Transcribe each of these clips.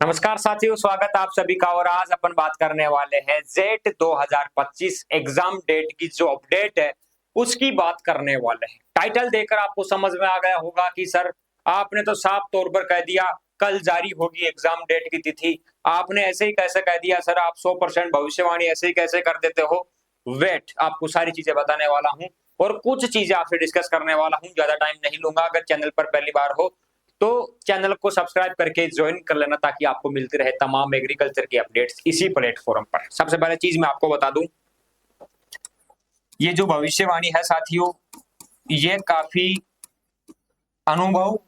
नमस्कार साथियों, स्वागत आप सभी का। और आज अपन बात करने वाले हैं जेट 2025 एग्जाम डेट की जो अपडेट है उसकी बात करने वाले हैं। टाइटल देखकर आपको समझ में आ गया होगा कि सर आपने तो साफ तौर पर कह दिया कल जारी होगी एग्जाम डेट की तिथि। आपने ऐसे ही कैसे कह दिया सर, आप 100% भविष्यवाणी ऐसे ही कैसे कर देते हो। वेट, आपको सारी चीजें बताने वाला हूँ और कुछ चीजें आपसे डिस्कस करने वाला हूँ। ज्यादा टाइम नहीं लूंगा। अगर चैनल पर पहली बार हो तो चैनल को सब्सक्राइब करके ज्वाइन कर लेना ताकि आपको मिलती रहे तमाम एग्रीकल्चर की अपडेट्स इसी प्लेटफॉर्म पर। सबसे पहले चीज मैं आपको बता दूं, ये जो भविष्यवाणी है साथियों, ये काफी अनुभव,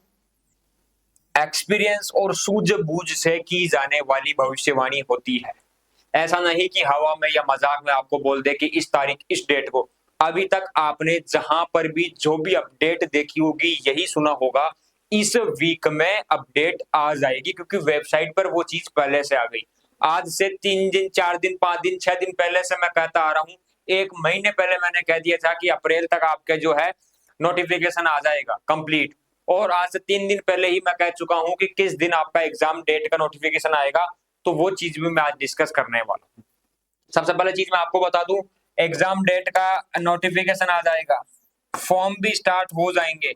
एक्सपीरियंस और सूझबूझ से की जाने वाली भविष्यवाणी होती है। ऐसा नहीं कि हवा में या मजाक में आपको बोल दे कि इस तारीख इस डेट को। अभी तक आपने जहां पर भी जो भी अपडेट देखी होगी यही सुना होगा इस वीक में अपडेट आ जाएगी, क्योंकि वेबसाइट पर वो चीज पहले से आ गई। आज से 3 दिन 4 दिन 5 दिन 6 दिन पहले से मैं कहता आ रहा हूँ। 1 महीने पहले मैंने कह दिया था कि अप्रैल तक आपके जो है नोटिफिकेशन आ जाएगा कंप्लीट। और आज से 3 दिन पहले ही मैं कह चुका हूं कि किस दिन आपका एग्जाम डेट का नोटिफिकेशन आएगा। तो वो चीज भी मैं आज डिस्कस करने वाला हूं। सबसे पहले चीज मैं आपको बता दूं, एग्जाम डेट का नोटिफिकेशन आ जाएगा, फॉर्म भी स्टार्ट हो जाएंगे,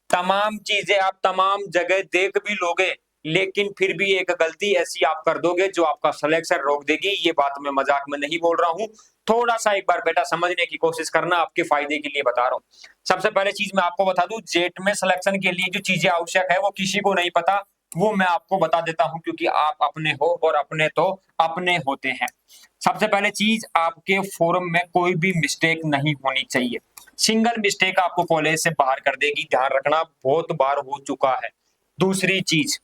तमाम चीजें आप तमाम जगह देख भी लोगे, लेकिन फिर भी एक गलती ऐसी आप कर दोगे जो आपका सिलेक्शन रोक देगी। ये बात मैं मजाक में नहीं बोल रहा हूं। थोड़ा सा एक बार बेटा समझने की कोशिश करना, आपके फायदे के लिए बता रहा हूं। सबसे पहले चीज मैं आपको बता दूं, जेट में सिलेक्शन के लिए जो चीजें आवश्यक है वो किसी को नहीं पता, वो मैं आपको बता देता हूं, क्योंकि आप अपने हो और अपने तो अपने होते हैं। सबसे पहले चीज, आपके फॉर्म में कोई भी मिस्टेक नहीं होनी चाहिए। सिंगल मिस्टेक आपको कॉलेज से बाहर कर देगी, ध्यान रखना, बहुत बार हो चुका है। दूसरी चीज,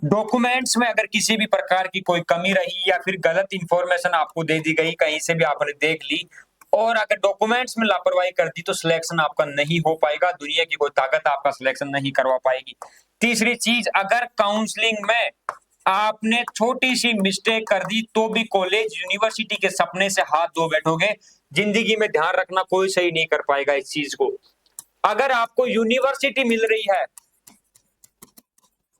डॉक्यूमेंट्स में अगर किसी भी प्रकार की कोई कमी रही या फिर गलत इंफॉर्मेशन आपको दे दी गई, कहीं से भी आपने देख ली और अगर डॉक्यूमेंट्स में लापरवाही कर दी तो सिलेक्शन आपका नहीं हो पाएगा। दुनिया की कोई ताकत आपका सिलेक्शन नहीं करवा पाएगी। तीसरी चीज, अगर काउंसलिंग में आपने छोटी सी मिस्टेक कर दी तो भी कॉलेज यूनिवर्सिटी के सपने से हाथ धो बैठोगे। जिंदगी में ध्यान रखना, कोई सही नहीं कर पाएगा इस चीज को। अगर आपको यूनिवर्सिटी मिल रही है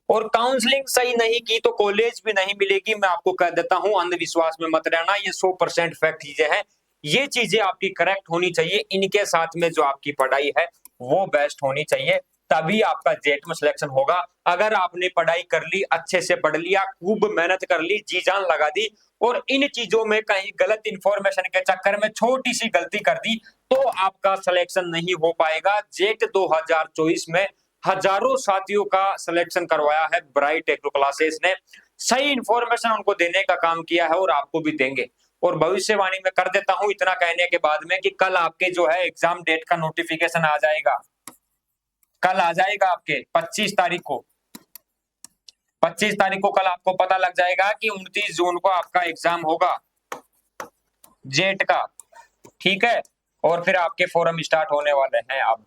और काउंसलिंग सही नहीं की तो कॉलेज भी नहीं मिलेगी। मैं आपको कह देता हूं, अंधविश्वास में मत रहना, ये 100% फैक्ट चीजें हैं। ये चीजें आपकी करेक्ट होनी चाहिए। इनके साथ में जो आपकी पढ़ाई है वो बेस्ट होनी चाहिए, तभी आपका जेट में सिलेक्शन होगा। अगर आपने पढ़ाई कर ली, अच्छे से पढ़ लिया, खूब मेहनत कर ली, जी जान लगा दी और इन चीजों में कहीं गलत इंफॉर्मेशन के चक्कर में छोटी सी गलती कर दी तो आपका सिलेक्शन नहीं हो पाएगा। जेट 2024 में हजारों साथियों का सिलेक्शन करवाया है ब्राइट एग्रो क्लासेस ने। सही इंफॉर्मेशन उनको देने का काम किया है और आपको भी देंगे। और भविष्यवाणी में कर देता हूं इतना कहने के बाद में कि कल आपके जो है एग्जाम डेट का नोटिफिकेशन आ जाएगा। कल आ जाएगा आपके 25 तारीख को। 25 तारीख को कल आपको पता लग जाएगा कि 29 जून को आपका एग्जाम होगा जेट का। ठीक है, और फिर आपके फॉर्म स्टार्ट होने वाले हैं अब।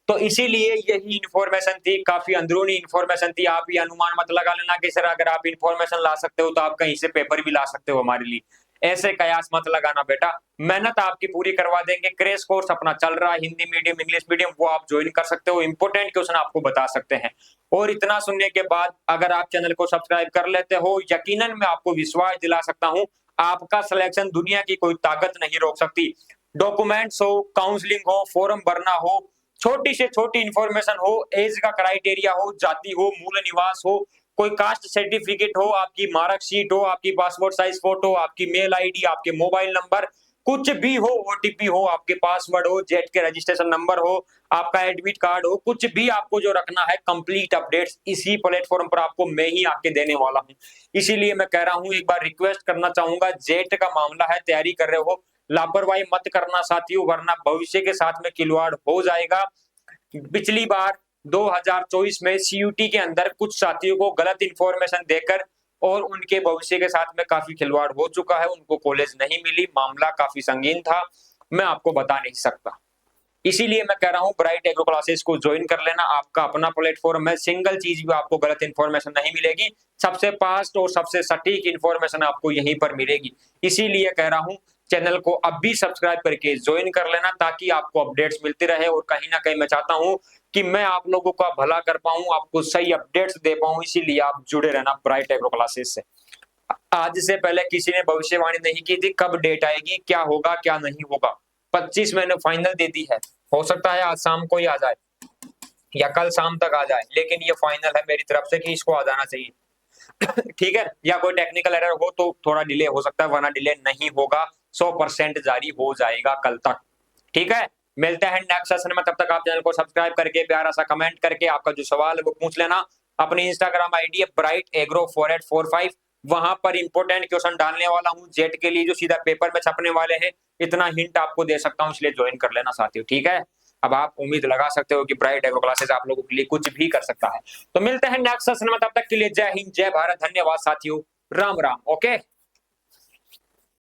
तो इसीलिए यही इंफॉर्मेशन थी, काफी अंदरूनी इंफॉर्मेशन थी। आप ये अनुमान मत लगा लेना कि सर अगर आप इंफॉर्मेशन ला सकते हो तो आप कहीं से पेपर भी ला सकते हो हमारे लिए। ऐसे कयास मत लगाना बेटा, मेहनत आपकी पूरी करवा देंगे। क्रैश कोर्स अपना चल रहा है, हिंदी मीडियम इंग्लिश मीडियम, वो आप ज्वाइन कर सकते हो। इंपोर्टेंट क्वेश्चन आपको बता सकते हैं। और इतना सुनने के बाद अगर आप चैनल को सब्सक्राइब कर लेते हो, यकीनन मैं आपको विश्वास दिला सकता हूं आपका सिलेक्शन दुनिया की कोई ताकत नहीं रोक सकती। डॉक्यूमेंट्स हो, काउंसलिंग हो, फॉर्म भरना हो, छोटी से छोटी इंफॉर्मेशन हो, एज का क्राइटेरिया हो, जाति हो, मूल निवास हो, कोई कास्ट सर्टिफिकेट हो, आपकी मार्कशीट हो, आपकी पासपोर्ट साइज फोटो, आपकी मेल आईडी, आपके मोबाइल नंबर, कुछ भी हो, ओटीपी हो, आपके पासवर्ड हो, जेट के रजिस्ट्रेशन नंबर हो, आपका एडमिट कार्ड हो, कुछ भी आपको जो रखना है, कंप्लीट अपडेट्स इसी प्लेटफॉर्म पर आपको मैं ही आके देने वाला हूं। इसीलिए मैं कह रहा हूं, एक बार रिक्वेस्ट करना चाहूंगा, जेट का मामला है, तैयारी कर रहे हो, लापरवाही मत करना साथियों, वरना भविष्य के साथ में खिलवाड़ हो जाएगा। पिछली बार 2024 में सीयूटी के अंदर कुछ साथियों को गलत इंफॉर्मेशन देकर और उनके भविष्य के साथ में काफी खिलवाड़ हो चुका है, उनको कॉलेज नहीं मिली, मामला काफी संगीन था, मैं आपको बता नहीं सकता। इसीलिए मैं कह रहा हूं ब्राइट एग्रो क्लासेस को ज्वाइन कर लेना, आपका अपना प्लेटफॉर्म है। सिंगल चीज भी आपको गलत इंफॉर्मेशन नहीं मिलेगी, सबसे फास्ट और सबसे सटीक इंफॉर्मेशन आपको यहीं पर मिलेगी। इसीलिए कह रहा हूं चैनल को अब भी सब्सक्राइब करके ज्वाइन कर लेना, ताकि आपको अपडेट्स मिलती रहे। और कहीं ना कहीं मैं चाहता हूं कि मैं आप लोगों का भला कर पाऊं, आपको सही अपडेट्स दे पाऊं, इसीलिए आप जुड़े रहना ब्राइट एग्रो क्लासेस से। आज से पहले किसी ने भविष्यवाणी नहीं की थी कब डेट आएगी, क्या होगा क्या नहीं होगा। 25 मैंने फाइनल दे दी है, हो सकता है आज शाम को ही आ जाए या कल शाम तक आ जाए, लेकिन ये फाइनल है मेरी तरफ से कि इसको आ जाना चाहिए। ठीक है, या कोई टेक्निकल एरर हो तो थोड़ा डिले हो सकता है, वरना डिले नहीं होगा, 100% जारी हो जाएगा कल तक। ठीक है, मिलते हैं नेक्स्ट सेशन में, तब तक आप चैनल को सब्सक्राइब करके प्यारा सा कमेंट करके आपका जो सवाल है वो पूछ लेना। अपनी इंस्टाग्राम आईडी है ब्राइट एग्रो 4845, वहां पर इंपोर्टेंट क्वेश्चन डालने वाला हूँ जेट के लिए, जो सीधा पेपर में छपने वाले हैं। इतना हिंट आपको दे सकता हूँ, इसलिए ज्वाइन कर लेना साथियों। ठीक है, अब आप उम्मीद लगा सकते हो कि ब्राइट एग्रो क्लासेस आप लोगों के लिए कुछ भी कर सकता है। तो मिलते हैं नेक्स्ट सेशन में, तब तक के लिए जय हिंद, जय भारत, धन्यवाद साथियों, राम राम। ओके।